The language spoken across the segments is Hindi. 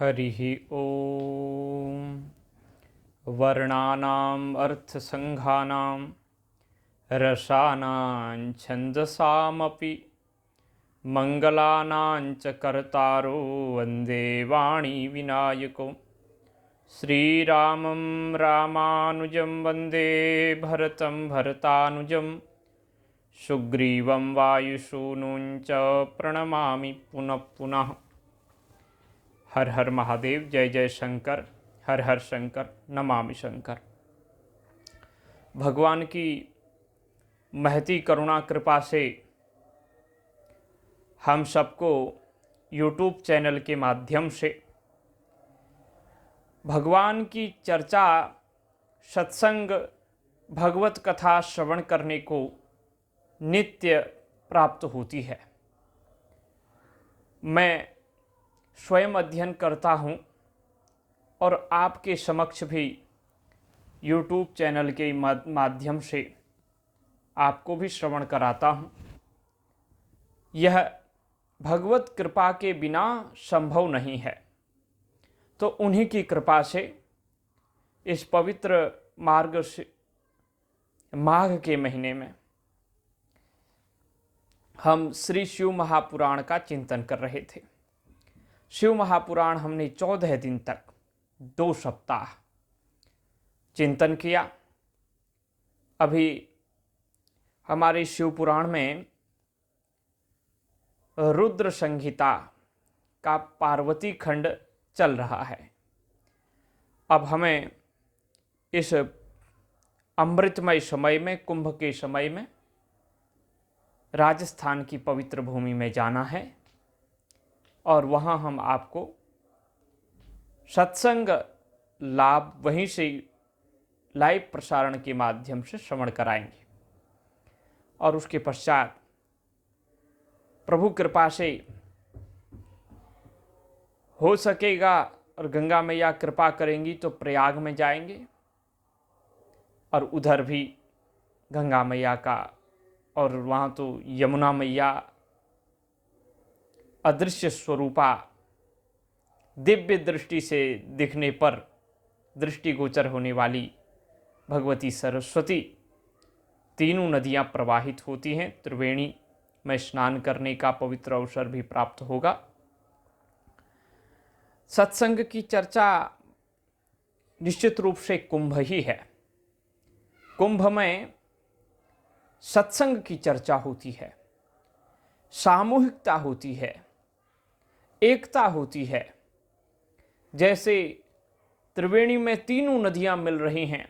हरिः ॐ। वर्णानाम् अर्थसङ्घानां रसानां छन्दसामपि मङ्गलानां च कर्तारो वन्दे वाणीविनायको। श्रीरामं रामानुजं वन्दे भरतं भरतानुजं सुग्रीवं वायुसूनुं च प्रणमामि पुनः पुनः। हर हर महादेव, जय जय शंकर, हर हर शंकर, नमामि शंकर। भगवान की महती करुणा कृपा से हम सबको यूट्यूब चैनल के माध्यम से भगवान की चर्चा, सत्संग, भगवत कथा श्रवण करने को नित्य प्राप्त होती है। मैं स्वयं अध्ययन करता हूँ और आपके समक्ष भी यूट्यूब चैनल के माध्यम से आपको भी श्रवण कराता हूँ। यह भगवत कृपा के बिना संभव नहीं है, तो उन्हीं की कृपा से इस पवित्र माघ के महीने में हम श्री शिव महापुराण का चिंतन कर रहे थे। शिव महापुराण हमने 14 दिन तक 2 सप्ताह चिंतन किया। अभी हमारे शिव पुराण में रुद्र संहिता का पार्वती खंड चल रहा है। अब हमें इस अमृतमय समय में, कुंभ के समय में राजस्थान की पवित्र भूमि में जाना है और वहाँ हम आपको सत्संग लाभ वहीं से लाइव प्रसारण के माध्यम से श्रवण कराएंगे। और उसके पश्चात प्रभु कृपा से हो सकेगा और गंगा मैया कृपा करेंगी तो प्रयाग में जाएंगे और उधर भी गंगा मैया का, और वहाँ तो यमुना मैया अदृश्य स्वरूपा दिव्य दृष्टि से दिखने पर दृष्टिगोचर होने वाली भगवती सरस्वती, तीनों नदियाँ प्रवाहित होती हैं। त्रिवेणी में स्नान करने का पवित्र अवसर भी प्राप्त होगा। सत्संग की चर्चा निश्चित रूप से कुंभ ही है। कुंभ में सत्संग की चर्चा होती है, सामूहिकता होती है, एकता होती है। जैसे त्रिवेणी में तीनों नदियां मिल रही हैं,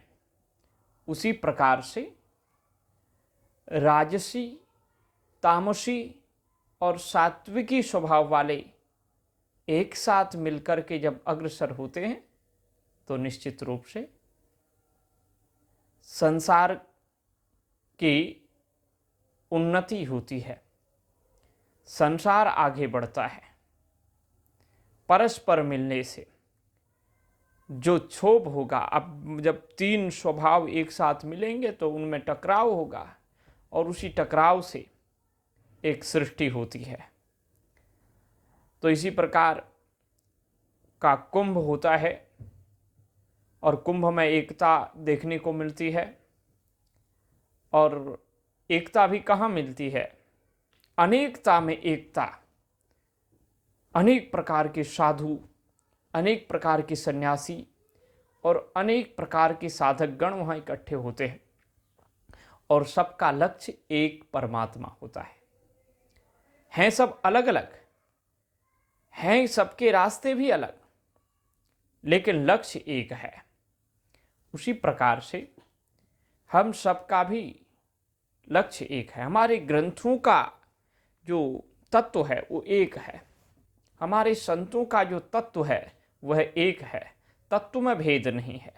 उसी प्रकार से राजसी, तामसी और सात्विकी स्वभाव वाले एक साथ मिलकर के जब अग्रसर होते हैं तो निश्चित रूप से संसार की उन्नति होती है, संसार आगे बढ़ता है। परस्पर मिलने से जो क्षोभ होगा, अब जब 3 स्वभाव एक साथ मिलेंगे तो उनमें टकराव होगा और उसी टकराव से एक सृष्टि होती है। तो इसी प्रकार का कुंभ होता है और कुंभ में एकता देखने को मिलती है। और एकता भी कहाँ मिलती है? अनेकता में एकता। अनेक प्रकार के साधु, अनेक प्रकार के सन्यासी और अनेक प्रकार के साधक गण वहाँ इकट्ठे होते हैं और सबका लक्ष्य एक परमात्मा होता है। हैं सब अलग अलग हैं, सबके रास्ते भी अलग, लेकिन लक्ष्य एक है। उसी प्रकार से हम सबका भी लक्ष्य एक है। हमारे ग्रंथों का जो तत्व है वो एक है। हमारे संतों का जो तत्व है वह एक है। तत्व में भेद नहीं है,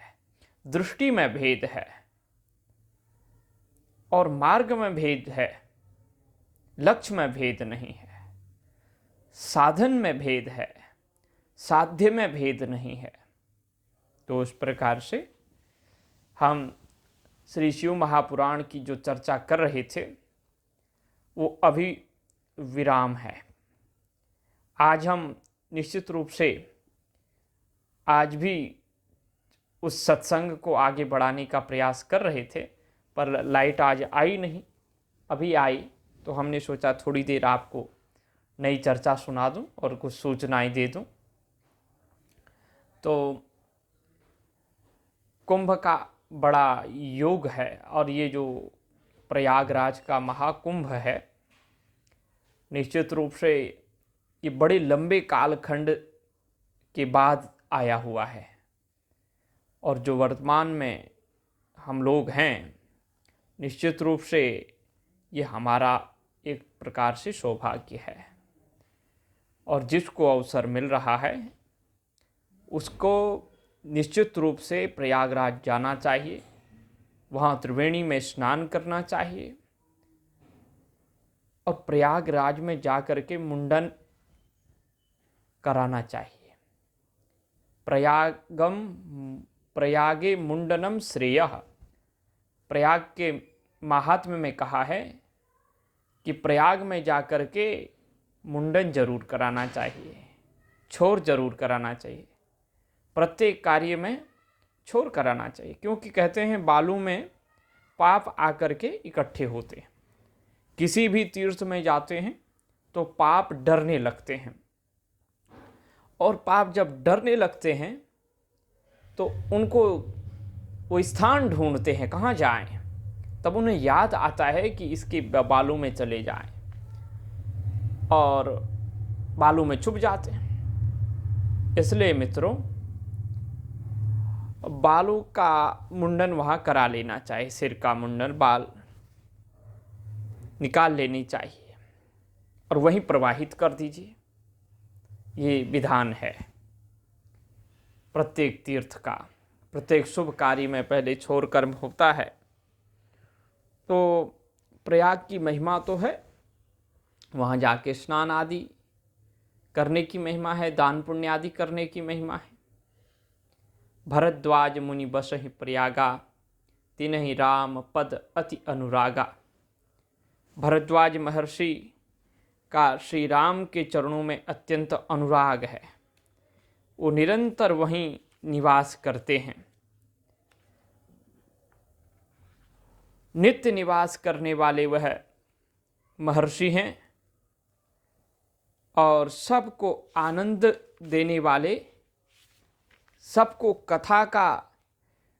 दृष्टि में भेद है और मार्ग में भेद है, लक्ष्य में भेद नहीं है, साधन में भेद है, साध्य में भेद नहीं है। तो उस प्रकार से हम श्री शिव महापुराण की जो चर्चा कर रहे थे वो अभी विराम है। आज हम निश्चित रूप से आज भी उस सत्संग को आगे बढ़ाने का प्रयास कर रहे थे, पर लाइट आज आई नहीं। अभी आई तो हमने सोचा थोड़ी देर आपको नई चर्चा सुना दूं और कुछ सूचनाएं दे दूं। तो कुंभ का बड़ा योग है, और ये जो प्रयागराज का महाकुंभ है, निश्चित रूप से ये बड़े लंबे कालखंड के बाद आया हुआ है, और जो वर्तमान में हम लोग हैं, निश्चित रूप से ये हमारा एक प्रकार से सौभाग्य है, और जिसको अवसर मिल रहा है उसको निश्चित रूप से प्रयागराज जाना चाहिए, वहाँ त्रिवेणी में स्नान करना चाहिए, और प्रयागराज में जाकर के मुंडन कराना चाहिए। प्रयागे मुंडनम श्रेयः, प्रयाग के महात्म्य में कहा है कि प्रयाग में जाकर के मुंडन जरूर कराना चाहिए, छोर जरूर कराना चाहिए, प्रत्येक कार्य में छोर कराना चाहिए, क्योंकि कहते हैं बालू में पाप आकर के इकट्ठे होते हैं। किसी भी तीर्थ में जाते हैं तो पाप डरने लगते हैं, और पाप जब डरने लगते हैं तो उनको वो स्थान ढूंढते हैं कहाँ जाएं। तब उन्हें याद आता है कि इसके बालू में चले जाएं, और बालू में छुप जाते हैं। इसलिए मित्रों, बालों का मुंडन वहाँ करा लेना चाहिए, सिर का मुंडन, बाल निकाल लेनी चाहिए और वहीं प्रवाहित कर दीजिए। ये विधान है प्रत्येक तीर्थ का। प्रत्येक शुभ कार्य में पहले छोर कर्म होता है। तो प्रयाग की महिमा तो है, वहाँ जाके स्नान आदि करने की महिमा है, दान पुण्य आदि करने की महिमा है। भरद्वाज मुनि बसहि प्रयागा, तिनहि राम पद अति अनुरागा। भरद्वाज महर्षि का श्री राम के चरणों में अत्यंत अनुराग है, वो निरंतर वहीं निवास करते हैं। नित्य निवास करने वाले वह महर्षि हैं, और सबको आनंद देने वाले, सबको कथा का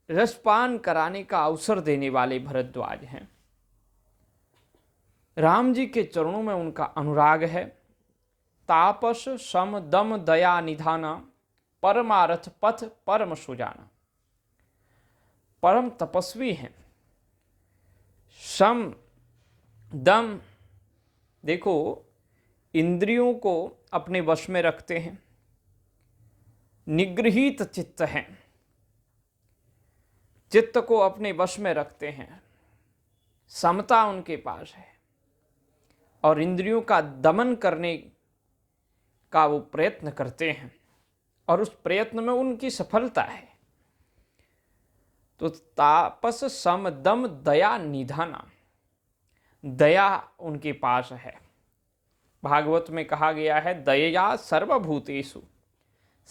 रसपान कराने का अवसर देने वाले भरद्वाज हैं। राम जी के चरणों में उनका अनुराग है। तापस सम दम दया निधाना, परमारथ पथ परम सुजाना। परम तपस्वी हैं। सम दम, देखो, इंद्रियों को अपने वश में रखते हैं, निगृहीत चित्त हैं, चित्त को अपने वश में रखते हैं, समता उनके पास है, और इंद्रियों का दमन करने का वो प्रयत्न करते हैं, और उस प्रयत्न में उनकी सफलता है। तो तापस सम दम दया निधाना, दया उनके पास है। भागवत में कहा गया है, दया सर्वभूतेषु,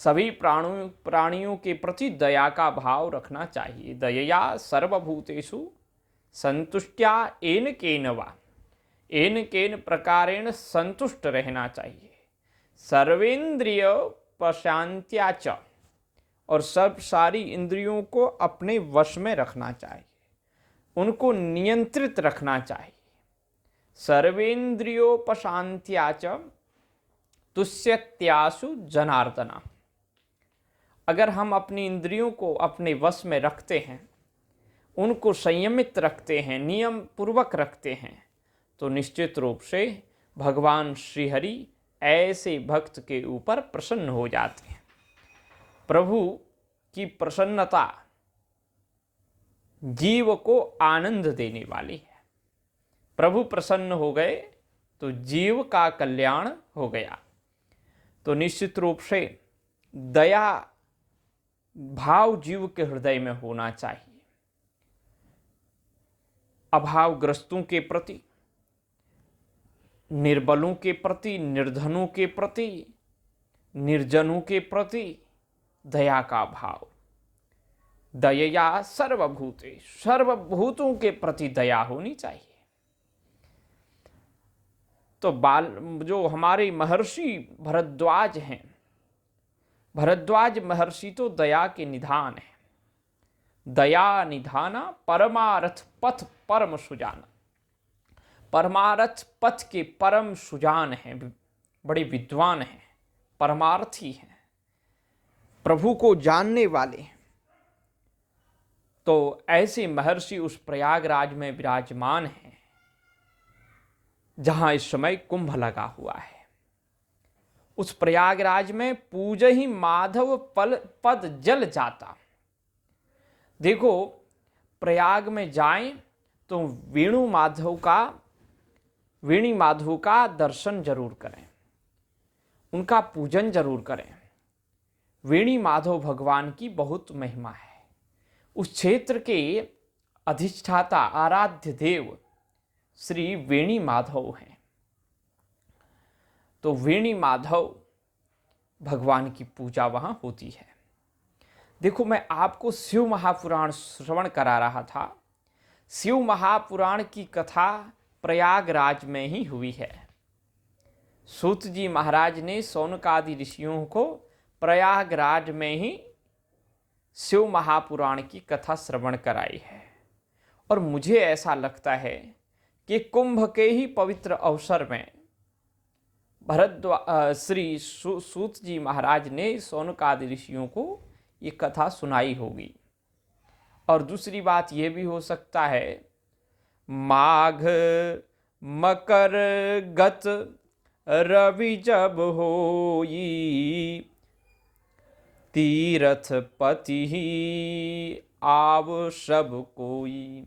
सभी प्राणियों के प्रति दया का भाव रखना चाहिए। दया सर्वभूतेषु संतुष्ट्या येन केन वा, येन केन प्रकारेण संतुष्ट रहना चाहिए। सर्वेंद्रिय प्रशांत्या च, और सब सारी इंद्रियों को अपने वश में रखना चाहिए, उनको नियंत्रित रखना चाहिए। सर्वेंद्रियोपशांत्या च तुष्यत्यासु जनार्दना। अगर हम अपनी इंद्रियों को अपने वश में रखते हैं, उनको संयमित रखते हैं, नियम पूर्वक रखते हैं, तो निश्चित रूप से भगवान श्रीहरि ऐसे भक्त के ऊपर प्रसन्न हो जाते हैं। प्रभु की प्रसन्नता जीव को आनंद देने वाली है। प्रभु प्रसन्न हो गए तो जीव का कल्याण हो गया। तो निश्चित रूप से दया भाव जीव के हृदय में होना चाहिए। अभावग्रस्तों के प्रति, निर्बलों के प्रति, निर्धनों के प्रति, निर्जनों के प्रति दया का भाव। दयया सर्वभूते, सर्वभूतों के प्रति दया होनी चाहिए। तो जो हमारे महर्षि भरद्वाज हैं, भरद्वाज महर्षि तो दया के निधान है। दया निधाना परमारथ पथ परम सुजाना। परमारथ पथ के परम सुजान हैं, बड़े विद्वान हैं, परमार्थी हैं, प्रभु को जानने वाले। तो ऐसे महर्षि उस प्रयागराज में विराजमान हैं जहां इस समय कुंभ लगा हुआ है। उस प्रयागराज में पूज ही माधव पद जल जाता। देखो, प्रयाग में जाएं तो वेणी माधव का दर्शन जरूर करें, उनका पूजन जरूर करें। वेणी माधव भगवान की बहुत महिमा है। उस क्षेत्र के अधिष्ठाता आराध्य देव श्री वेणी माधव हैं। तो वेणी माधव भगवान की पूजा वहां होती है। देखो, मैं आपको शिव महापुराण श्रवण करा रहा था। शिव महापुराण की कथा प्रयागराज में ही हुई है। सूत जी महाराज ने शौनकादि ऋषियों को प्रयागराज में ही शिव महापुराण की कथा श्रवण कराई है। और मुझे ऐसा लगता है कि कुंभ के ही पवित्र अवसर में श्री सूत जी महाराज ने शौनकादि ऋषियों को ये कथा सुनाई होगी। और दूसरी बात ये भी हो सकता है, माघ मकर गत रवि जब होई, तीरथ पति ही आव सब कोई।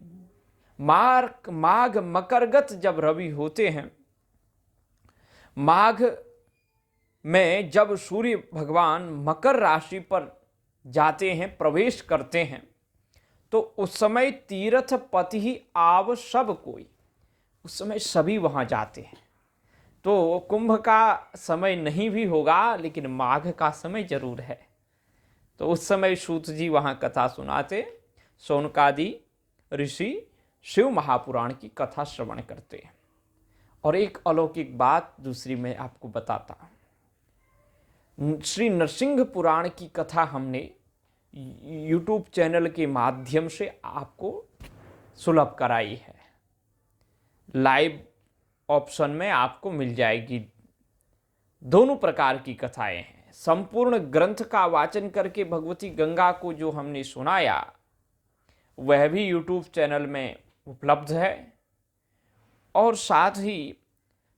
माघ मकरगत जब रवि होते हैं, माघ में जब सूर्य भगवान मकर राशि पर जाते हैं, प्रवेश करते हैं, तो उस समय तीर्थ पति ही आव सब कोई, उस समय सभी वहां जाते हैं। तो कुंभ का समय नहीं भी होगा, लेकिन माघ का समय जरूर है। तो उस समय सूत जी वहां कथा सुनाते, शौनकादि ऋषि शिव महापुराण की कथा श्रवण करते हैं। और एक अलौकिक बात दूसरी मैं आपको बताता हूं। श्री नरसिंह पुराण की कथा हमने यूट्यूब चैनल के माध्यम से आपको सुलभ कराई है। लाइव ऑप्शन में आपको मिल जाएगी। दोनों प्रकार की कथाएं हैं। संपूर्ण ग्रंथ का वाचन करके भगवती गंगा को जो हमने सुनाया, वह भी यूट्यूब चैनल में उपलब्ध है। और साथ ही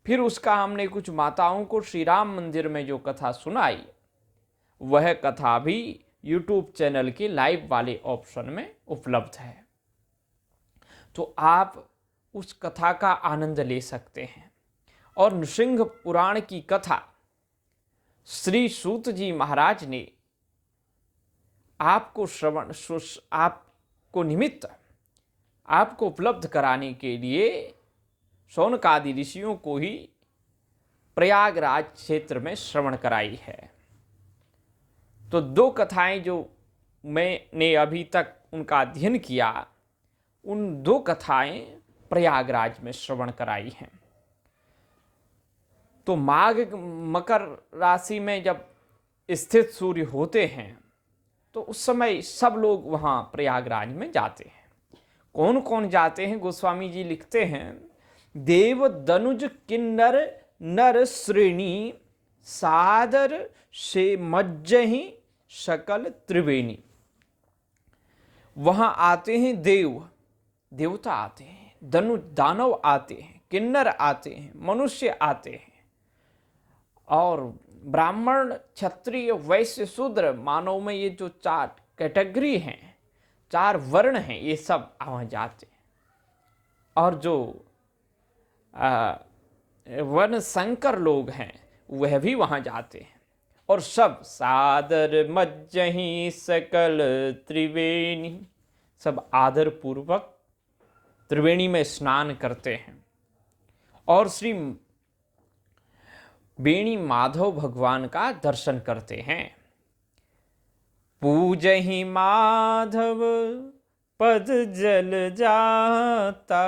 फिर उसका हमने कुछ माताओं को श्री राम मंदिर में जो कथा सुनाई, वह कथा भी यूट्यूब चैनल के लाइव वाले ऑप्शन में उपलब्ध है। तो आप उस कथा का आनंद ले सकते हैं। और नृसिंह पुराण की कथा श्री सूत जी महाराज ने आपको निमित्त आपको उपलब्ध कराने के लिए शौनकादि ऋषियों को ही प्रयागराज क्षेत्र में श्रवण कराई है। तो दो कथाएं जो मैंने अभी तक उनका अध्ययन किया, उन दो कथाएं प्रयागराज में श्रवण कराई हैं। तो माघ मकर राशि में जब स्थित सूर्य होते हैं, तो उस समय सब लोग वहां प्रयागराज में जाते हैं। कौन कौन जाते हैं? गोस्वामी जी लिखते हैं, देव दनुज किन्नर नर श्रेणी, सादर से मज्जहि सकल त्रिवेणी। वहां आते हैं देवता आते हैं, दानव आते हैं, किन्नर आते हैं, मनुष्य आते हैं, और ब्राह्मण क्षत्रिय वैश्य शूद्र मानव में ये जो 4 कैटेगरी हैं, 4 वर्ण हैं, ये सब वहां जाते हैं। और जो वर्ण संकर लोग हैं, वह भी वहां जाते हैं। और सब सादर मज्जहि सकल त्रिवेणी, सब आदर पूर्वक त्रिवेणी में स्नान करते हैं और श्री वेणी माधव भगवान का दर्शन करते हैं। पूजहि माधव पद जल जाता,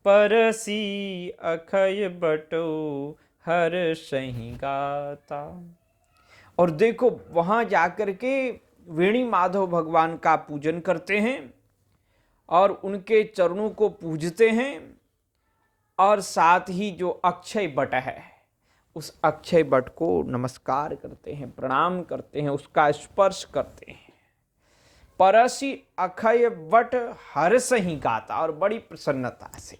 परसी अखय बटो हर्षहि गाता। और देखो वहां जाकर के वेणी माधव भगवान का पूजन करते हैं और उनके चरणों को पूजते हैं, और साथ ही जो अक्षय बट है उस अक्षय बट को नमस्कार करते हैं, प्रणाम करते हैं, उसका स्पर्श करते हैं। परसी अक्षय बट हर्षहि गाता, और बड़ी प्रसन्नता से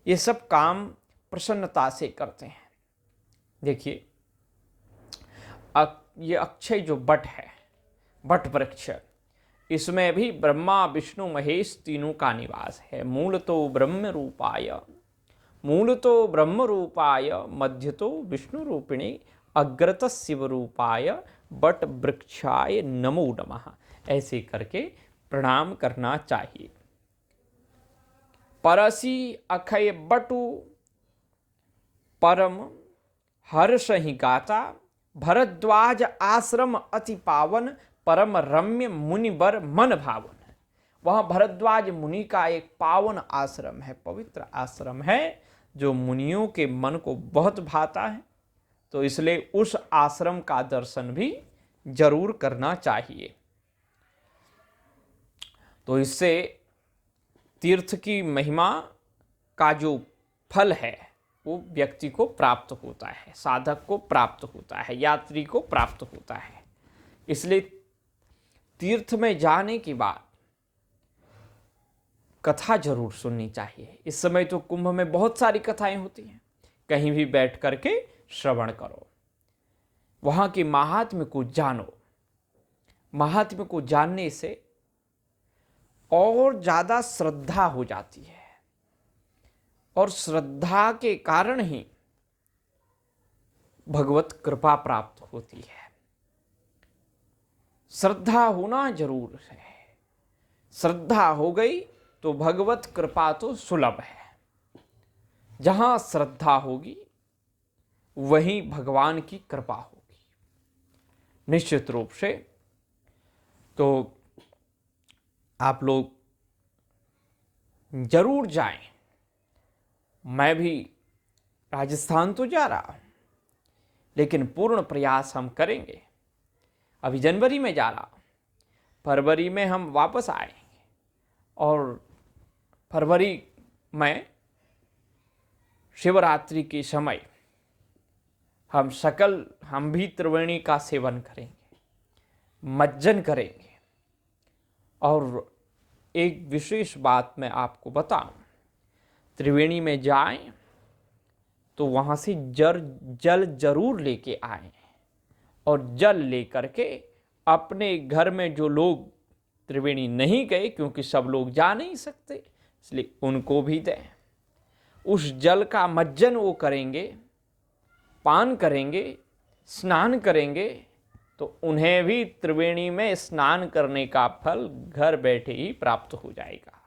ये सब काम प्रसन्नता से करते हैं। देखिए ये अक्षय जो बट है, बट वृक्ष, इसमें भी ब्रह्मा विष्णु महेश तीनों का निवास है। मूल तो ब्रह्म रूपाय मध्य तो विष्णु रूपिणे अग्रत शिव रूपाय बट वृक्षाय नमो नमः, ऐसे करके प्रणाम करना चाहिए। परसी अखय बटु परम हर्षहि गाता, भरद्वाज आश्रम अति पावन, परम रम्य मुनिवर मन भावन। वह भरद्वाज मुनि का एक पावन आश्रम है, पवित्र आश्रम है, जो मुनियों के मन को बहुत भाता है। तो इसलिए उस आश्रम का दर्शन भी जरूर करना चाहिए। तो इससे तीर्थ की महिमा का जो फल है वो व्यक्ति को प्राप्त होता है, साधक को प्राप्त होता है, यात्री को प्राप्त होता है। इसलिए तीर्थ में जाने के बाद कथा जरूर सुननी चाहिए। इस समय तो कुंभ में बहुत सारी कथाएं होती हैं, कहीं भी बैठ करके श्रवण करो, वहां के महात्म्य को जानो। महात्म्य को जानने से और ज्यादा श्रद्धा हो जाती है, और श्रद्धा के कारण ही भगवत कृपा प्राप्त होती है। श्रद्धा होना जरूर है, श्रद्धा हो गई तो भगवत कृपा तो सुलभ है। जहां श्रद्धा होगी वहीं भगवान की कृपा होगी निश्चित रूप से। तो आप लोग जरूर जाएं। मैं भी राजस्थान तो जा रहा हूं, लेकिन पूर्ण प्रयास हम करेंगे। अभी जनवरी में जा रहा हूं, फरवरी में हम वापस आएंगे, और फरवरी में शिवरात्रि के समय हम भी त्रिवेणी का सेवन करेंगे, मज्जन करेंगे। और एक विशेष बात मैं आपको बताऊं, त्रिवेणी में जाएं तो वहां से जल जरूर लेके आए, और जल लेकर के अपने घर में जो लोग त्रिवेणी नहीं गए, क्योंकि सब लोग जा नहीं सकते, इसलिए उनको भी दें। उस जल का मज्जन वो करेंगे, पान करेंगे, स्नान करेंगे, तो उन्हें भी त्रिवेणी में स्नान करने का फल घर बैठे ही प्राप्त हो जाएगा।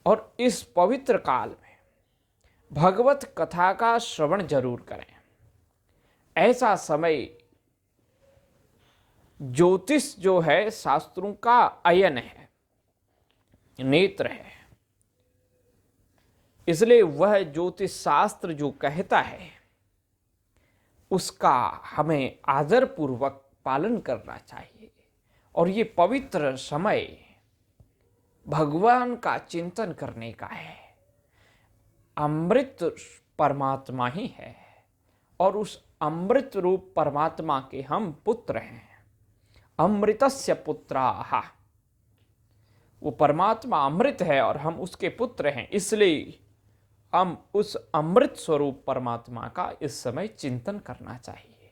और इस पवित्र काल में भगवत कथा का श्रवण जरूर करें। ऐसा समय ज्योतिष जो है शास्त्रों का अयन है, नेत्र है, इसलिए वह ज्योतिष शास्त्र जो कहता है उसका हमें आदर पूर्वक पालन करना चाहिए। और ये पवित्र समय भगवान का चिंतन करने का है। अमृत परमात्मा ही है, और उस अमृत रूप परमात्मा के हम पुत्र हैं। अमृतस्य पुत्राः, वो परमात्मा अमृत है और हम उसके पुत्र हैं। इसलिए हम उस अमृत स्वरूप परमात्मा का इस समय चिंतन करना चाहिए।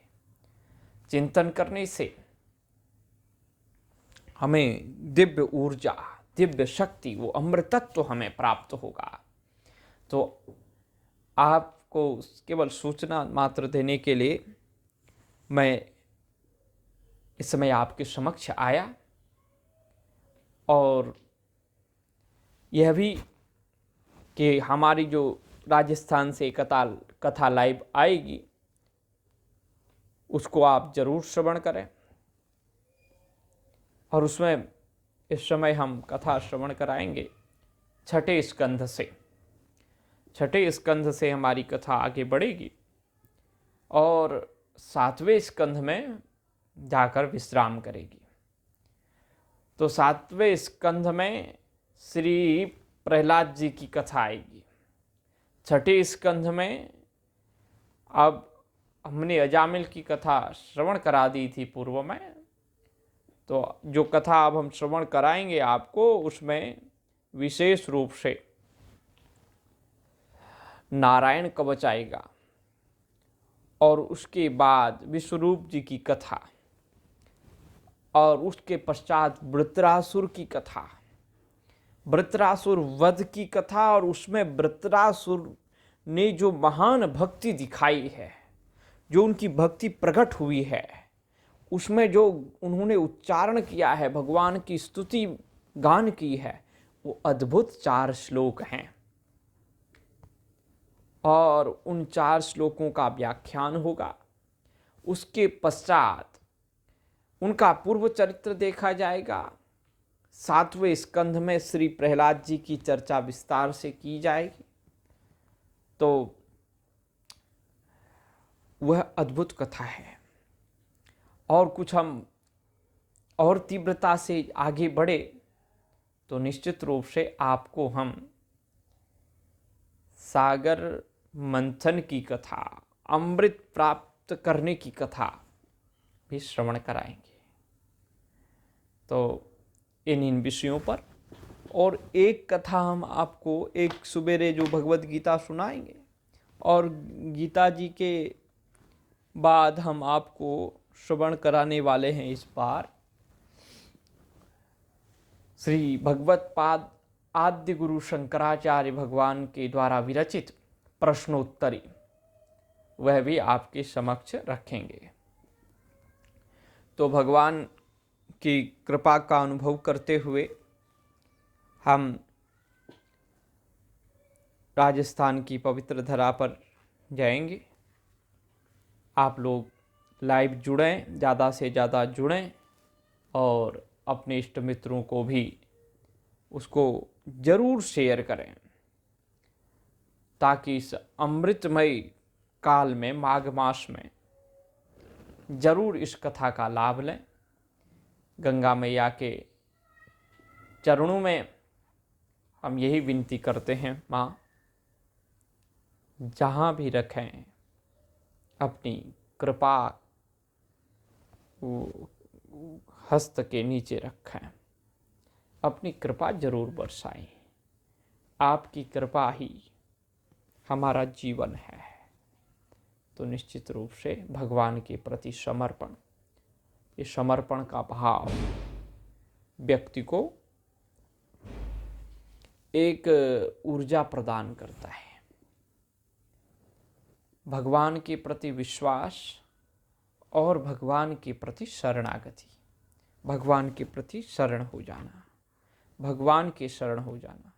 चिंतन करने से हमें दिव्य ऊर्जा, दिव्य शक्ति, वो अमृतत्व हमें प्राप्त होगा। तो आपको केवल सूचना मात्र देने के लिए मैं इस समय आपके समक्ष आया, और यह भी कि हमारी जो राजस्थान से कथा लाइव आएगी उसको आप जरूर श्रवण करें। और उसमें इस समय हम कथा श्रवण कराएंगे छठे स्कंध से। छठे स्कंध से हमारी कथा आगे बढ़ेगी और सातवें स्कंध में जाकर विश्राम करेगी। तो सातवें स्कंध में श्री प्रहलाद जी की कथा आएगी। छठे स्कंध में अब हमने अजामिल की कथा श्रवण करा दी थी पूर्व में, तो जो कथा अब हम श्रवण कराएंगे आपको, उसमें विशेष रूप से नारायण कवच आएगा और उसके बाद विश्वरूप जी की कथा और उसके पश्चात वृत्रासुर की कथा, वृत्रासुर वध की कथा। और उसमें वृत्रासुर ने जो महान भक्ति दिखाई है, जो उनकी भक्ति प्रकट हुई है, उसमें जो उन्होंने उच्चारण किया है, भगवान की स्तुति गान की है, वो अद्भुत 4 श्लोक हैं और उन 4 श्लोकों का व्याख्यान होगा। उसके पश्चात उनका पूर्व चरित्र देखा जाएगा। 7वें स्कंध में श्री प्रहलाद जी की चर्चा विस्तार से की जाएगी। तो वह अद्भुत कथा है। और कुछ हम और तीव्रता से आगे बढ़े तो निश्चित रूप से आपको हम सागर मंथन की कथा, अमृत प्राप्त करने की कथा भी श्रवण कराएंगे। तो इन विषयों पर और एक कथा हम आपको एक सुबेरे जो भगवत गीता सुनाएंगे और गीता जी के बाद हम आपको श्रवण कराने वाले हैं इस बार श्री भगवत पाद आद्य गुरु शंकराचार्य भगवान के द्वारा विरचित प्रश्नोत्तरी, वह भी आपके समक्ष रखेंगे। तो भगवान की कृपा का अनुभव करते हुए हम राजस्थान की पवित्र धरा पर जाएंगे। आप लोग लाइव जुड़ें, ज़्यादा से ज़्यादा जुड़ें और अपने इष्ट मित्रों को भी उसको ज़रूर शेयर करें, ताकि इस अमृतमय काल में, माघ मास में जरूर इस कथा का लाभ लें। गंगा मैया के चरणों में हम यही विनती करते हैं, माँ जहाँ भी रखें अपनी कृपा हस्त के नीचे रखें, अपनी कृपा जरूर बरसाएं। आपकी कृपा ही हमारा जीवन है। तो निश्चित रूप से भगवान के प्रति समर्पण, ये समर्पण का भाव व्यक्ति को एक ऊर्जा प्रदान करता है। भगवान के प्रति विश्वास और भगवान के प्रति शरणागति, भगवान के प्रति शरण हो जाना, भगवान के शरण हो जाना,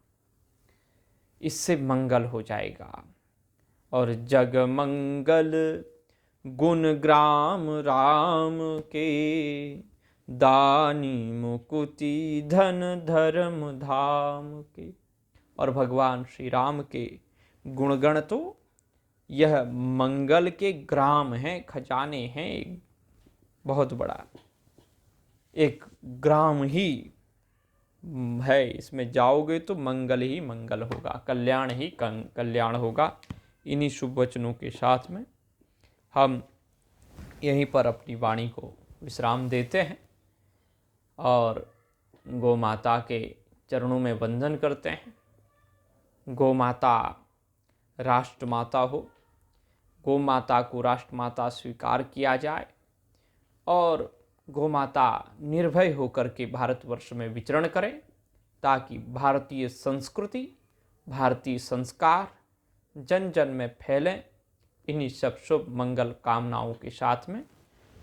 इससे मंगल हो जाएगा। और जग मंगल गुण ग्राम राम के, दानी मुकुति धन धर्म धाम के। और भगवान श्री राम के गुणगण तो यह मंगल के ग्राम हैं, खजाने हैं। एक बहुत बड़ा एक ग्राम ही है, इसमें जाओगे तो मंगल ही मंगल होगा, कल्याण ही कल्याण होगा। इन्हीं शुभ वचनों के साथ में हम यहीं पर अपनी वाणी को विश्राम देते हैं और गौ माता के चरणों में वंदन करते हैं। गौ माता राष्ट्र माता हो, गौ माता को राष्ट्र माता स्वीकार किया जाए और गौ माता निर्भय होकर के भारतवर्ष में विचरण करें, ताकि भारतीय संस्कृति, भारतीय संस्कार जन जन में फैलें। इन्हीं सब शुभ मंगल कामनाओं के साथ में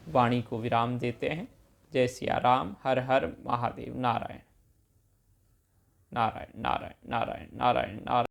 वाणी को विराम देते हैं। जय सिया राम, हर हर महादेव, नारायण नारायण नारायण नारायण नारायण नारायण।